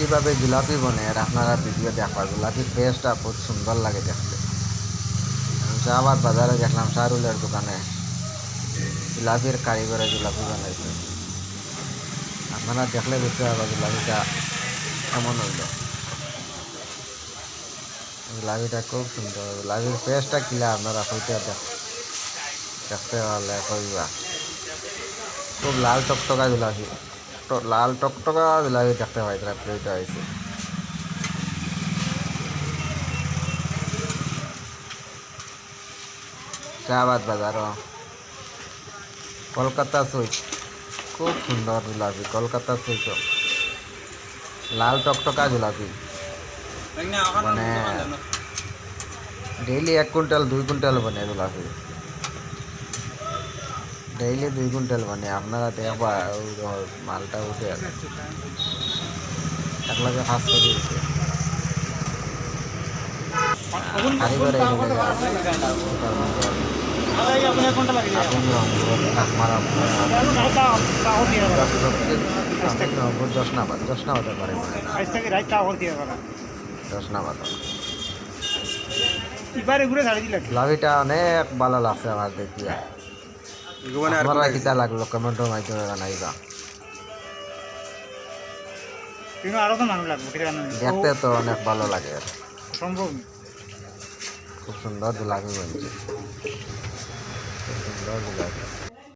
কীভাবে জিলাপি বনে আর আপনারা ভিডিও দেখবা। জিলাপির পেস্টটা বহুত সুন্দর লাগে দেখতে। আমি শাহবাগ বাজারে দেখলাম শাহরুলের দোকানে জিলাপির কারিগরে জিলাপি বানাইছে। আপনারা দেখলে বুঝতে পারবা জিলাপিটা কেমন হইল। জিলাপিটা খুব সুন্দর। জিলাপির পেস্টটা কিলা আপনারা হইতে দেখতে পারলে কইবা। খুব লাল টকটকা জিলাপি, লাল টকটকা জিলাপি দেখতে পাই তারা প্লেটটা হয়েছে। শাহবাগ বাজার কলকাতা সুইট খুব সুন্দর জিলাপি। কলকাতা সুইট লাল টকটকা জিলাপি মানে ডেইলি 1 কুইন্টাল 2 কুইন্টাল বনে জিলাপি। ডেইলি 2 কুইন্টাল বনে। আপনারা দেখবা মালটা উঠে আছে একলাগে ফাঁস করে দিচ্ছে কারিগর দশ না হতে পারে 10 না বাদ। লাভিটা অনেক ভালো লাগছে আমার দেখিয়া। আপনারা কিতা লাগলো কমেন্টের মাধ্যমে জানাইবা। দেখতে তো অনেক ভালো লাগে। খুব সুন্দর জিলাপি বলছে, খুব সুন্দর জিলাপি।